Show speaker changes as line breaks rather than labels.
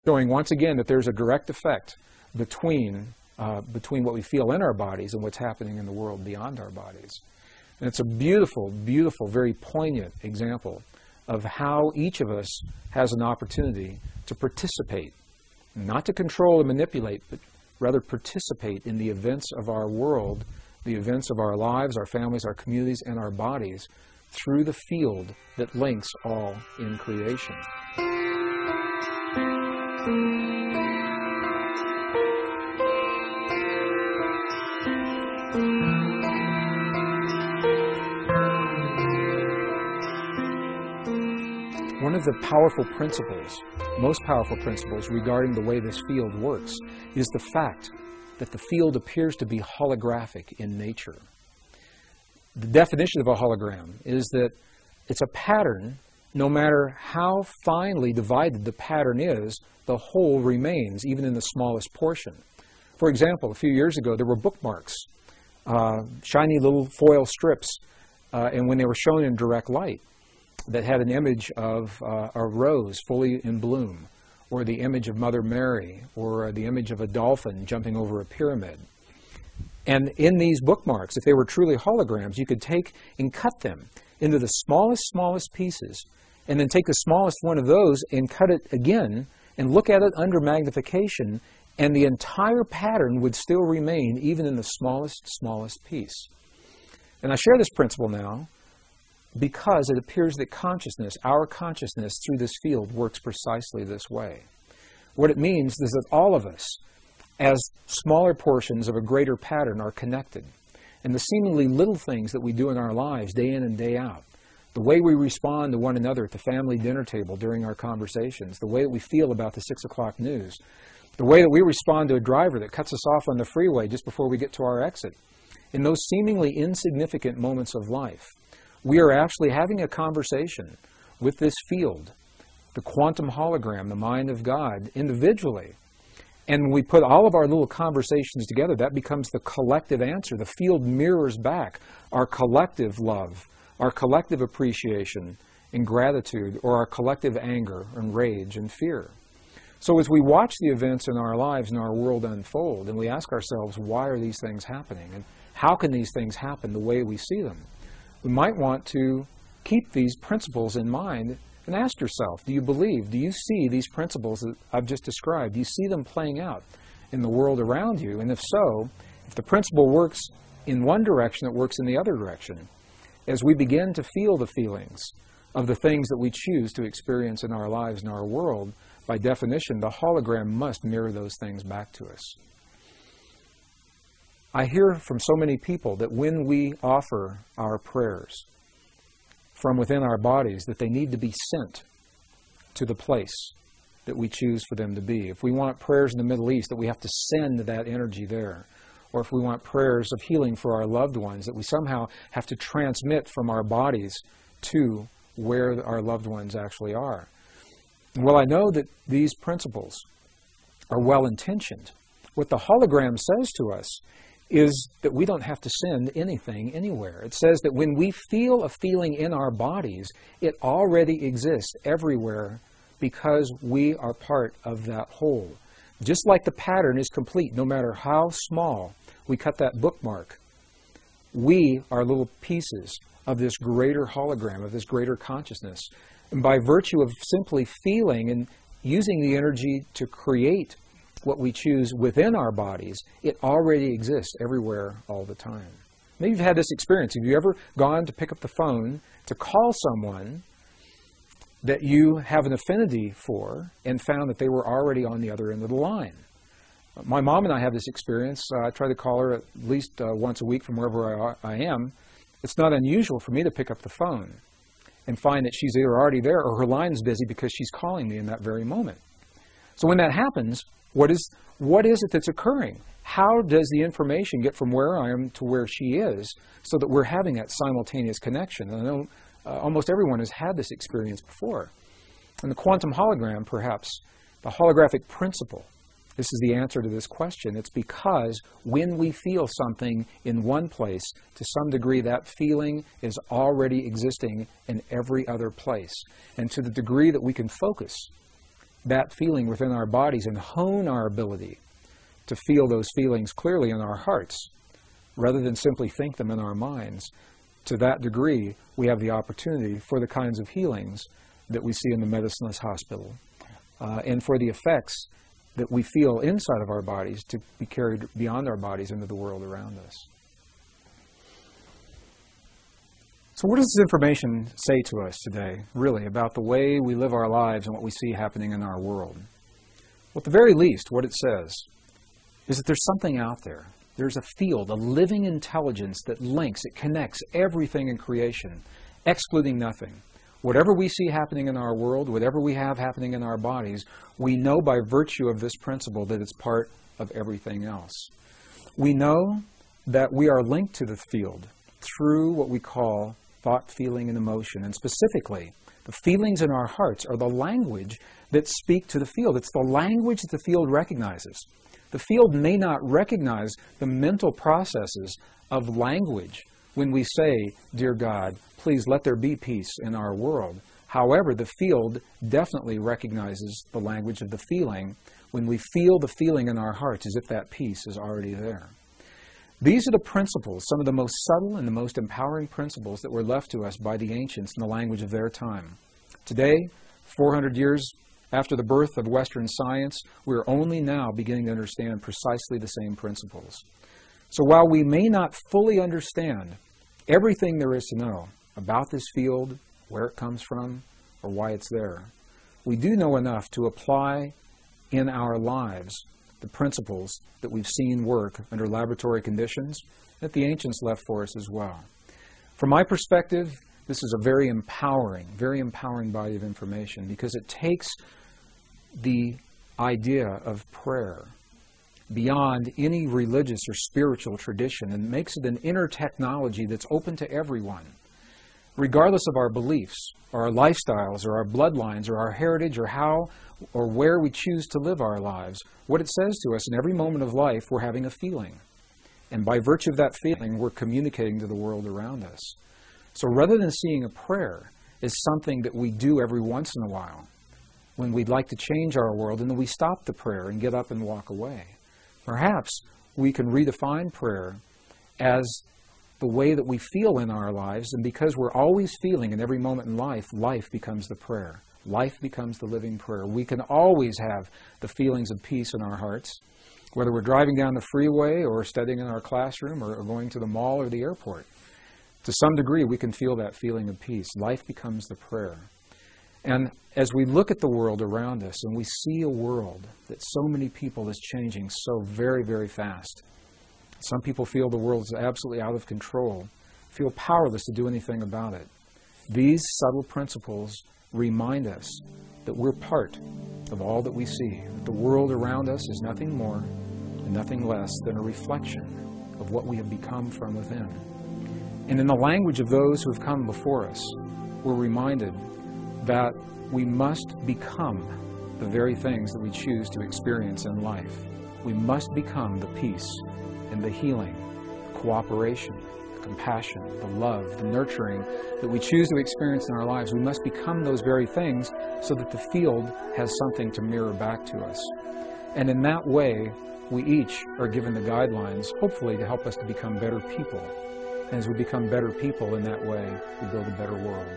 showing once again that there's a direct effect between what we feel in our bodies and what's happening in the world beyond our bodies. And it's a beautiful, beautiful, very poignant example of how each of us has an opportunity to participate, not to control and manipulate, but rather participate in the events of our world, the events of our lives, our families, our communities, and our bodies through the field that links all in creation. One of the powerful principles, most powerful principles regarding the way this field works is the fact that the field appears to be holographic in nature. The definition of a hologram is that it's a pattern. No matter how finely divided the pattern is, the whole remains, even in the smallest portion. For example, a few years ago, there were bookmarks, shiny little foil strips, and when they were shown in direct light, that had an image of a rose fully in bloom, or the image of Mother Mary, or the image of a dolphin jumping over a pyramid. And in these bookmarks, if they were truly holograms, you could take and cut them into the smallest pieces, and then take the smallest one of those and cut it again, and look at it under magnification, and the entire pattern would still remain even in the smallest piece. And I share this principle now because it appears that consciousness, our consciousness through this field, works precisely this way. What it means is that all of us, as smaller portions of a greater pattern, are connected. And the seemingly little things that we do in our lives, day in and day out, the way we respond to one another at the family dinner table during our conversations, the way that we feel about the 6 o'clock news, the way that we respond to a driver that cuts us off on the freeway just before we get to our exit, in those seemingly insignificant moments of life, we are actually having a conversation with this field, the quantum hologram, the mind of God, individually. And when we put all of our little conversations together, that becomes the collective answer. The field mirrors back our collective love, our collective appreciation and gratitude, or our collective anger and rage and fear. So as we watch the events in our lives and our world unfold, and we ask ourselves, why are these things happening? And how can these things happen the way we see them? We might want to keep these principles in mind and ask yourself, do you believe, do you see these principles that I've just described? Do you see them playing out in the world around you? And if so, if the principle works in one direction, it works in the other direction. As we begin to feel the feelings of the things that we choose to experience in our lives and our world, by definition, the hologram must mirror those things back to us. I hear from so many people that when we offer our prayers from within our bodies, that they need to be sent to the place that we choose for them to be. If we want prayers in the Middle East, that we have to send that energy there. Or if we want prayers of healing for our loved ones, that we somehow have to transmit from our bodies to where our loved ones actually are. Well, I know that these principles are well-intentioned. What the hologram says to us is that we don't have to send anything anywhere. It says that when we feel a feeling in our bodies, it already exists everywhere because we are part of that whole. Just like the pattern is complete, no matter how small we cut that bookmark, we are little pieces of this greater hologram, of this greater consciousness. And by virtue of simply feeling and using the energy to create what we choose within our bodies, it already exists everywhere all the time. Maybe you've had this experience. Have you ever gone to pick up the phone to call someone that you have an affinity for and found that they were already on the other end of the line? My mom and I have this experience. I try to call her at least once a week from wherever I am. It's not unusual for me to pick up the phone and find that she's either already there or her line's busy because she's calling me in that very moment. So when that happens, what is it that's occurring? How does the information get from where I am to where she is so that we're having that simultaneous connection? And I know almost everyone has had this experience before. And the quantum hologram, perhaps, the holographic principle, this is the answer to this question. It's because when we feel something in one place, to some degree that feeling is already existing in every other place. And to the degree that we can focus that feeling within our bodies and hone our ability to feel those feelings clearly in our hearts, rather than simply think them in our minds, to that degree, we have the opportunity for the kinds of healings that we see in the medicineless hospital, and for the effects that we feel inside of our bodies to be carried beyond our bodies into the world around us. So what does this information say to us today, really, about the way we live our lives and what we see happening in our world? Well, at the very least, what it says is that there's something out there. There's a field, a living intelligence that links, it connects everything in creation, excluding nothing. Whatever we see happening in our world, whatever we have happening in our bodies, we know by virtue of this principle that it's part of everything else. We know that we are linked to the field through what we call thought, feeling, and emotion. And specifically, the feelings in our hearts are the language that speak to the field. It's the language that the field recognizes. The field may not recognize the mental processes of language when we say, "Dear God, please let there be peace in our world." However, the field definitely recognizes the language of the feeling when we feel the feeling in our hearts as if that peace is already there. These are the principles, some of the most subtle and the most empowering principles that were left to us by the ancients in the language of their time. Today, 400 years after the birth of Western science, we're only now beginning to understand precisely the same principles. So while we may not fully understand everything there is to know about this field, where it comes from, or why it's there, we do know enough to apply in our lives the principles that we've seen work under laboratory conditions that the ancients left for us as well. From my perspective, this is a very empowering body of information, because it takes the idea of prayer beyond any religious or spiritual tradition and makes it an inner technology that's open to everyone, regardless of our beliefs, or our lifestyles, or our bloodlines, or our heritage, or how or where we choose to live our lives. What it says to us in every moment of life, we're having a feeling. And by virtue of that feeling, we're communicating to the world around us. So rather than seeing a prayer as something that we do every once in a while, when we'd like to change our world, and then we stop the prayer and get up and walk away, perhaps we can redefine prayer as the way that we feel in our lives, and because we're always feeling in every moment in life, life becomes the prayer. Life becomes the living prayer. We can always have the feelings of peace in our hearts, whether we're driving down the freeway or studying in our classroom or going to the mall or the airport. To some degree, we can feel that feeling of peace. Life becomes the prayer. And as we look at the world around us and we see a world that so many people is changing so very, very fast, some people feel the world is absolutely out of control, feel powerless to do anything about it. These subtle principles remind us that we're part of all that we see. The world around us is nothing more and nothing less than a reflection of what we have become from within. And in the language of those who have come before us, we're reminded that we must become the very things that we choose to experience in life. We must become the peace and the healing, cooperation, the compassion, the love, the nurturing that we choose to experience in our lives. We must become those very things so that the field has something to mirror back to us. And in that way, we each are given the guidelines, hopefully, to help us to become better people. And as we become better people in that way, we build a better world.